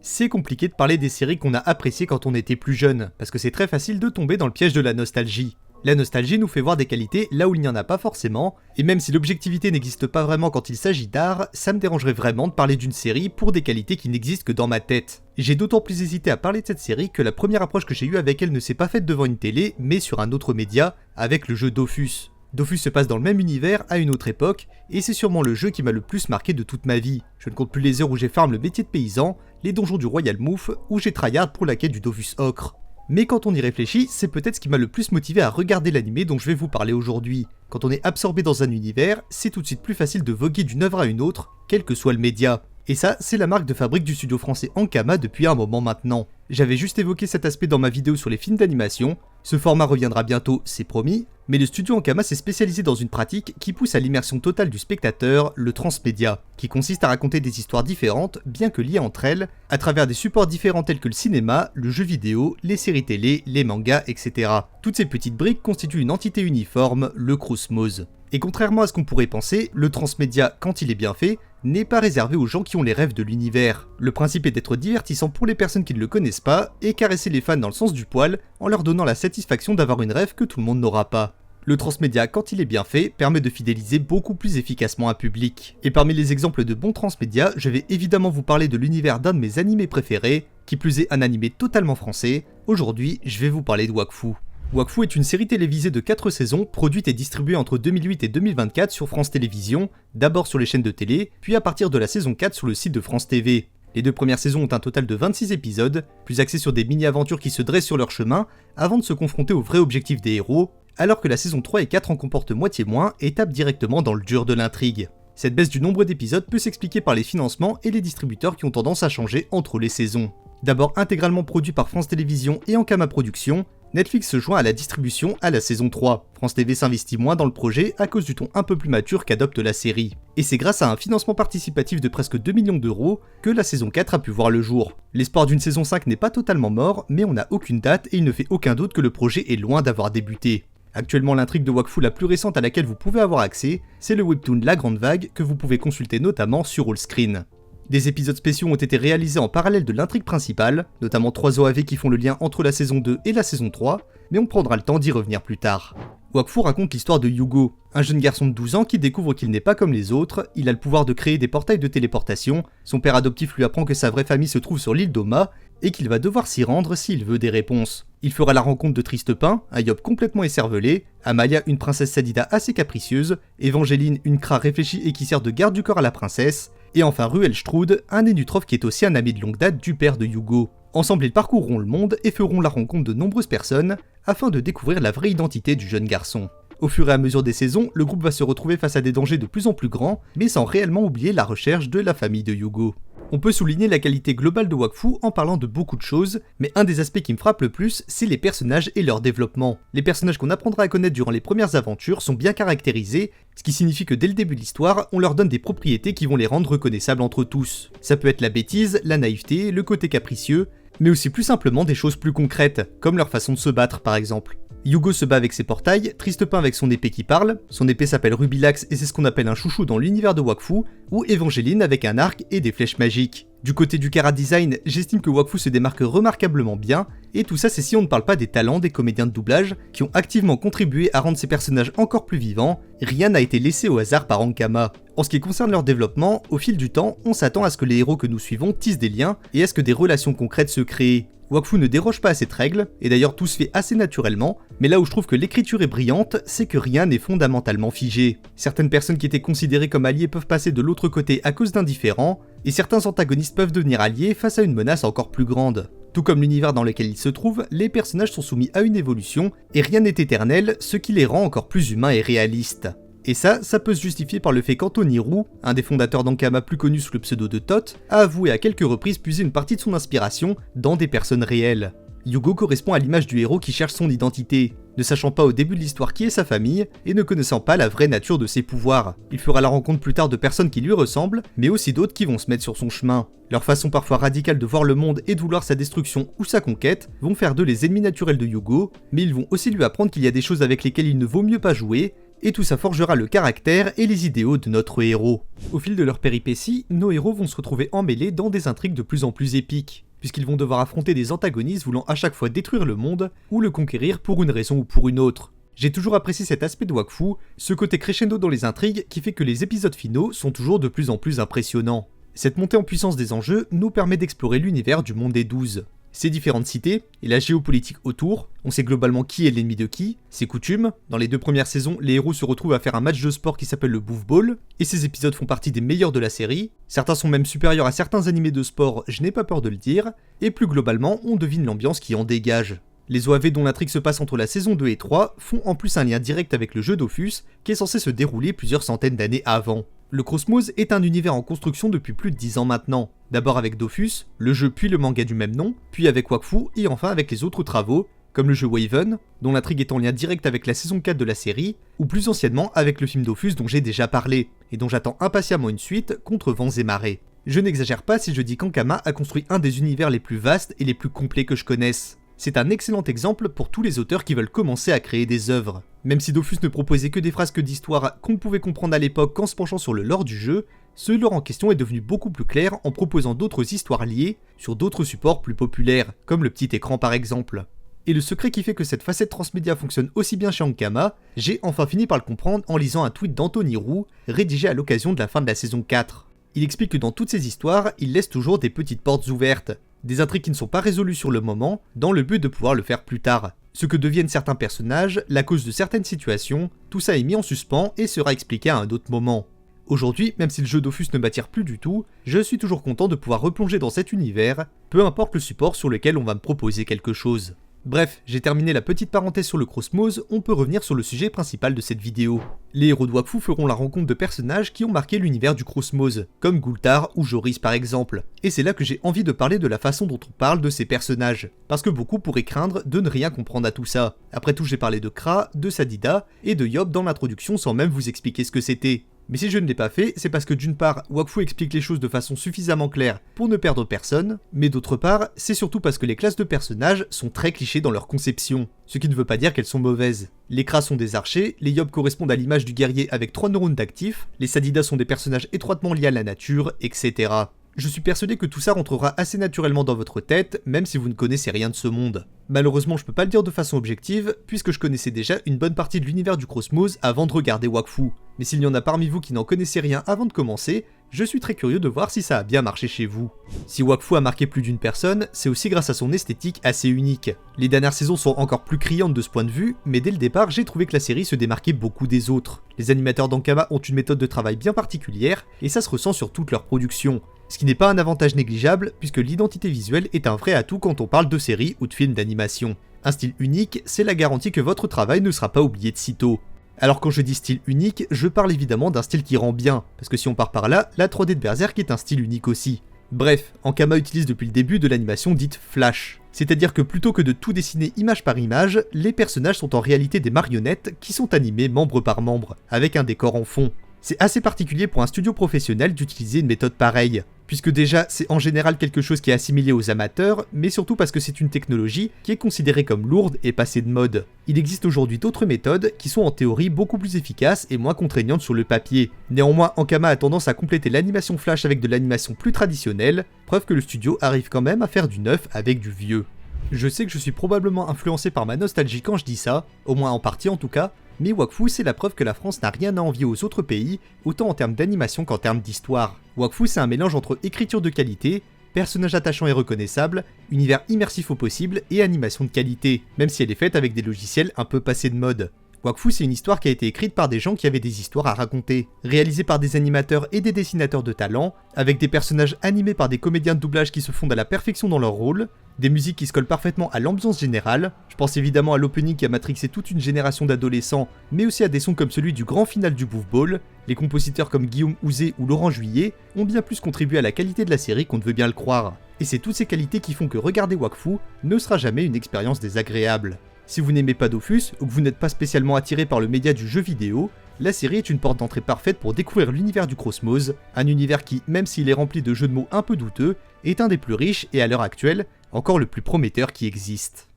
c'est compliqué de parler des séries qu'on a appréciées quand on était plus jeune, parce que c'est très facile de tomber dans le piège de la nostalgie. La nostalgie nous fait voir des qualités là où il n'y en a pas forcément, et même si l'objectivité n'existe pas vraiment quand il s'agit d'art, ça me dérangerait vraiment de parler d'une série pour des qualités qui n'existent que dans ma tête. J'ai d'autant plus hésité à parler de cette série que la première approche que j'ai eue avec elle ne s'est pas faite devant une télé, mais sur un autre média, avec le jeu Dofus. Dofus se passe dans le même univers à une autre époque, et c'est sûrement le jeu qui m'a le plus marqué de toute ma vie. Je ne compte plus les heures où j'ai farm le métier de paysan, les donjons du Royal Mouf, où j'ai tryhard pour la quête du Dofus Ocre. Mais quand on y réfléchit, c'est peut-être ce qui m'a le plus motivé à regarder l'anime dont je vais vous parler aujourd'hui. Quand on est absorbé dans un univers, c'est tout de suite plus facile de voguer d'une œuvre à une autre, quel que soit le média. Et ça, c'est la marque de fabrique du studio français Ankama depuis un moment maintenant. J'avais juste évoqué cet aspect dans ma vidéo sur les films d'animation, ce format reviendra bientôt, c'est promis, mais le studio Ankama s'est spécialisé dans une pratique qui pousse à l'immersion totale du spectateur, le transmédia, qui consiste à raconter des histoires différentes, bien que liées entre elles, à travers des supports différents tels que le cinéma, le jeu vidéo, les séries télé, les mangas, etc. Toutes ces petites briques constituent une entité uniforme, le Cosmos. Et contrairement à ce qu'on pourrait penser, le transmédia, quand il est bien fait, n'est pas réservé aux gens qui ont les rêves de l'univers. Le principe est d'être divertissant pour les personnes qui ne le connaissent pas, et caresser les fans dans le sens du poil, en leur donnant la satisfaction d'avoir une rêve que tout le monde n'aura pas. Le transmédia, quand il est bien fait, permet de fidéliser beaucoup plus efficacement un public. Et parmi les exemples de bons transmédia, je vais évidemment vous parler de l'univers d'un de mes animés préférés, qui plus est un animé totalement français. Aujourd'hui, je vais vous parler de Wakfu. Wakfu est une série télévisée de 4 saisons, produite et distribuée entre 2008 et 2024 sur France Télévisions, d'abord sur les chaînes de télé, puis à partir de la saison 4 sur le site de France TV. Les 2 premières saisons ont un total de 26 épisodes, plus axés sur des mini-aventures qui se dressent sur leur chemin, avant de se confronter au vrai objectif des héros, alors que la saison 3 et 4 en comportent moitié moins et tapent directement dans le dur de l'intrigue. Cette baisse du nombre d'épisodes peut s'expliquer par les financements et les distributeurs qui ont tendance à changer entre les saisons. D'abord intégralement produit par France Télévisions et Ankama Productions, Netflix se joint à la distribution à la saison 3. France TV s'investit moins dans le projet à cause du ton un peu plus mature qu'adopte la série. Et c'est grâce à un financement participatif de presque 2 millions d'euros que la saison 4 a pu voir le jour. L'espoir d'une saison 5 n'est pas totalement mort, mais on n'a aucune date et il ne fait aucun doute que le projet est loin d'avoir débuté. Actuellement, l'intrigue de Wakfu la plus récente à laquelle vous pouvez avoir accès, c'est le webtoon La Grande Vague que vous pouvez consulter notamment sur Allscreen. Des épisodes spéciaux ont été réalisés en parallèle de l'intrigue principale, notamment 3 OAV qui font le lien entre la saison 2 et la saison 3, mais on prendra le temps d'y revenir plus tard. Wakfu raconte l'histoire de Yugo, un jeune garçon de 12 ans qui découvre qu'il n'est pas comme les autres, il a le pouvoir de créer des portails de téléportation, son père adoptif lui apprend que sa vraie famille se trouve sur l'île d'Oma, et qu'il va devoir s'y rendre s'il veut des réponses. Il fera la rencontre de Tristepin, un Yob complètement écervelé, Amaya, une princesse Sadida assez capricieuse, Évangéline, une Kra réfléchie et qui sert de garde du corps à la princesse, et enfin Ruelstrud, un Nénutrophe qui est aussi un ami de longue date du père de Yugo. Ensemble, ils parcourront le monde et feront la rencontre de nombreuses personnes afin de découvrir la vraie identité du jeune garçon. Au fur et à mesure des saisons, le groupe va se retrouver face à des dangers de plus en plus grands, mais sans réellement oublier la recherche de la famille de Yugo. On peut souligner la qualité globale de Wakfu en parlant de beaucoup de choses, mais un des aspects qui me frappe le plus, c'est les personnages et leur développement. Les personnages qu'on apprendra à connaître durant les premières aventures sont bien caractérisés, ce qui signifie que dès le début de l'histoire, on leur donne des propriétés qui vont les rendre reconnaissables entre tous. Ça peut être la bêtise, la naïveté, le côté capricieux, mais aussi plus simplement des choses plus concrètes, comme leur façon de se battre par exemple. Yugo se bat avec ses portails, Tristepin avec son épée qui parle, son épée s'appelle Rubilax et c'est ce qu'on appelle un chouchou dans l'univers de Wakfu, ou Évangéline avec un arc et des flèches magiques. Du côté du chara design, j'estime que Wakfu se démarque remarquablement bien, et tout ça c'est si on ne parle pas des talents des comédiens de doublage qui ont activement contribué à rendre ces personnages encore plus vivants, rien n'a été laissé au hasard par Ankama. En ce qui concerne leur développement, au fil du temps, on s'attend à ce que les héros que nous suivons tissent des liens et à ce que des relations concrètes se créent. Wakfu ne déroge pas à cette règle, et d'ailleurs tout se fait assez naturellement, mais là où je trouve que l'écriture est brillante, c'est que rien n'est fondamentalement figé. Certaines personnes qui étaient considérées comme alliées peuvent passer de l'autre côté à cause d'indifférents, et certains antagonistes peuvent devenir alliés face à une menace encore plus grande. Tout comme l'univers dans lequel ils se trouvent, les personnages sont soumis à une évolution, et rien n'est éternel, ce qui les rend encore plus humains et réalistes. Et ça peut se justifier par le fait qu'Anthony Roux, un des fondateurs d'Ankama plus connu sous le pseudo de Tot, a avoué à quelques reprises puiser une partie de son inspiration dans des personnes réelles. Yugo correspond à l'image du héros qui cherche son identité, ne sachant pas au début de l'histoire qui est sa famille, et ne connaissant pas la vraie nature de ses pouvoirs. Il fera la rencontre plus tard de personnes qui lui ressemblent, mais aussi d'autres qui vont se mettre sur son chemin. Leur façon parfois radicale de voir le monde et de vouloir sa destruction ou sa conquête vont faire d'eux les ennemis naturels de Yugo, mais ils vont aussi lui apprendre qu'il y a des choses avec lesquelles il ne vaut mieux pas jouer, et tout ça forgera le caractère et les idéaux de notre héros. Au fil de leurs péripéties, nos héros vont se retrouver emmêlés dans des intrigues de plus en plus épiques, puisqu'ils vont devoir affronter des antagonistes voulant à chaque fois détruire le monde, ou le conquérir pour une raison ou pour une autre. J'ai toujours apprécié cet aspect de Wakfu, ce côté crescendo dans les intrigues qui fait que les épisodes finaux sont toujours de plus en plus impressionnants. Cette montée en puissance des enjeux nous permet d'explorer l'univers du monde des 12. Ses différentes cités, et la géopolitique autour, on sait globalement qui est l'ennemi de qui, ses coutumes, dans les 2 premières saisons, les héros se retrouvent à faire un match de sport qui s'appelle le Boof Ball, et ces épisodes font partie des meilleurs de la série, certains sont même supérieurs à certains animés de sport, je n'ai pas peur de le dire, et plus globalement, on devine l'ambiance qui en dégage. Les OAV dont l'intrigue se passe entre la saison 2 et 3 font en plus un lien direct avec le jeu Dofus, qui est censé se dérouler plusieurs centaines d'années avant. Le Cosmos est un univers en construction depuis plus de 10 ans maintenant. D'abord avec Dofus, le jeu puis le manga du même nom, puis avec Wakfu et enfin avec les autres travaux, comme le jeu Waven, dont l'intrigue est en lien direct avec la saison 4 de la série, ou plus anciennement avec le film Dofus dont j'ai déjà parlé, et dont j'attends impatiemment une suite contre vents et marées. Je n'exagère pas si je dis qu'Ankama a construit un des univers les plus vastes et les plus complets que je connaisse. C'est un excellent exemple pour tous les auteurs qui veulent commencer à créer des œuvres. Même si Dofus ne proposait que des frasques d'histoire qu'on ne pouvait comprendre à l'époque qu'en se penchant sur le lore du jeu, ce lore en question est devenu beaucoup plus clair en proposant d'autres histoires liées sur d'autres supports plus populaires, comme le petit écran par exemple. Et le secret qui fait que cette facette transmédia fonctionne aussi bien chez Ankama, j'ai enfin fini par le comprendre en lisant un tweet d'Anthony Roux, rédigé à l'occasion de la fin de la saison 4. Il explique que dans toutes ces histoires, il laisse toujours des petites portes ouvertes, des intrigues qui ne sont pas résolues sur le moment, dans le but de pouvoir le faire plus tard. Ce que deviennent certains personnages, la cause de certaines situations, tout ça est mis en suspens et sera expliqué à un autre moment. Aujourd'hui, même si le jeu Dofus ne m'attire plus du tout, je suis toujours content de pouvoir replonger dans cet univers, peu importe le support sur lequel on va me proposer quelque chose. Bref, j'ai terminé la petite parenthèse sur le Cosmos, on peut revenir sur le sujet principal de cette vidéo. Les héros de Wakfu feront la rencontre de personnages qui ont marqué l'univers du Cosmos, comme Gultar ou Joris par exemple. Et c'est là que j'ai envie de parler de la façon dont on parle de ces personnages, parce que beaucoup pourraient craindre de ne rien comprendre à tout ça. Après tout, j'ai parlé de Kra, de Sadida et de Yob dans l'introduction sans même vous expliquer ce que c'était. Mais si je ne l'ai pas fait, c'est parce que d'une part, Wakfu explique les choses de façon suffisamment claire pour ne perdre personne, mais d'autre part, c'est surtout parce que les classes de personnages sont très clichés dans leur conception, ce qui ne veut pas dire qu'elles sont mauvaises. Les Kra sont des archers, les Yob correspondent à l'image du guerrier avec 3 neurones d'actifs, les Sadida sont des personnages étroitement liés à la nature, etc. Je suis persuadé que tout ça rentrera assez naturellement dans votre tête, même si vous ne connaissez rien de ce monde. Malheureusement, je peux pas le dire de façon objective, puisque je connaissais déjà une bonne partie de l'univers du Cosmos avant de regarder Wakfu. Mais s'il y en a parmi vous qui n'en connaissez rien avant de commencer, je suis très curieux de voir si ça a bien marché chez vous. Si Wakfu a marqué plus d'une personne, c'est aussi grâce à son esthétique assez unique. Les dernières saisons sont encore plus criantes de ce point de vue, mais dès le départ, j'ai trouvé que la série se démarquait beaucoup des autres. Les animateurs d'Ankama ont une méthode de travail bien particulière, et ça se ressent sur toute leur production. Ce qui n'est pas un avantage négligeable, puisque l'identité visuelle est un vrai atout quand on parle de séries ou de films d'animation. Un style unique, c'est la garantie que votre travail ne sera pas oublié de sitôt. Alors quand je dis style unique, je parle évidemment d'un style qui rend bien, parce que si on part par là, la 3D de Berserk est un style unique aussi. Bref, Ankama utilise depuis le début de l'animation dite flash. C'est-à-dire que plutôt que de tout dessiner image par image, les personnages sont en réalité des marionnettes qui sont animées membre par membre, avec un décor en fond. C'est assez particulier pour un studio professionnel d'utiliser une méthode pareille, puisque déjà c'est en général quelque chose qui est assimilé aux amateurs, mais surtout parce que c'est une technologie qui est considérée comme lourde et passée de mode. Il existe aujourd'hui d'autres méthodes qui sont en théorie beaucoup plus efficaces et moins contraignantes sur le papier. Néanmoins, Ankama a tendance à compléter l'animation flash avec de l'animation plus traditionnelle, preuve que le studio arrive quand même à faire du neuf avec du vieux. Je sais que je suis probablement influencé par ma nostalgie quand je dis ça, au moins en partie en tout cas, mais Wakfu c'est la preuve que la France n'a rien à envier aux autres pays, autant en termes d'animation qu'en termes d'histoire. Wakfu c'est un mélange entre écriture de qualité, personnages attachants et reconnaissables, univers immersif au possible et animation de qualité, même si elle est faite avec des logiciels un peu passés de mode. Wakfu c'est une histoire qui a été écrite par des gens qui avaient des histoires à raconter, réalisée par des animateurs et des dessinateurs de talent, avec des personnages animés par des comédiens de doublage qui se fondent à la perfection dans leur rôle, des musiques qui se collent parfaitement à l'ambiance générale, je pense évidemment à l'opening qui a matrixé toute une génération d'adolescents, mais aussi à des sons comme celui du grand final du Boof Ball. Les compositeurs comme Guillaume Houzé ou Laurent Juillet ont bien plus contribué à la qualité de la série qu'on ne veut bien le croire. Et c'est toutes ces qualités qui font que regarder Wakfu ne sera jamais une expérience désagréable. Si vous n'aimez pas Dofus, ou que vous n'êtes pas spécialement attiré par le média du jeu vidéo, la série est une porte d'entrée parfaite pour découvrir l'univers du Cosmos, un univers qui, même s'il est rempli de jeux de mots un peu douteux, est un des plus riches et à l'heure actuelle, encore le plus prometteur qui existe.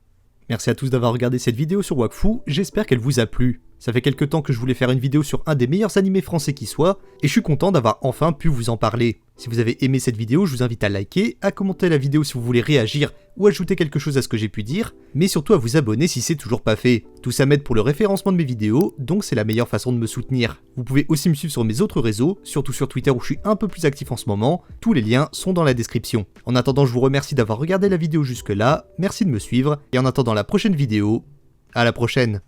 Merci à tous d'avoir regardé cette vidéo sur Wakfu, j'espère qu'elle vous a plu. Ça fait quelques temps que je voulais faire une vidéo sur un des meilleurs animés français qui soit, et je suis content d'avoir enfin pu vous en parler. Si vous avez aimé cette vidéo, je vous invite à liker, à commenter la vidéo si vous voulez réagir ou ajouter quelque chose à ce que j'ai pu dire, mais surtout à vous abonner si c'est toujours pas fait. Tout ça m'aide pour le référencement de mes vidéos, donc c'est la meilleure façon de me soutenir. Vous pouvez aussi me suivre sur mes autres réseaux, surtout sur Twitter où je suis un peu plus actif en ce moment, tous les liens sont dans la description. En attendant, je vous remercie d'avoir regardé la vidéo jusque là, merci de me suivre, et en attendant la prochaine vidéo, à la prochaine.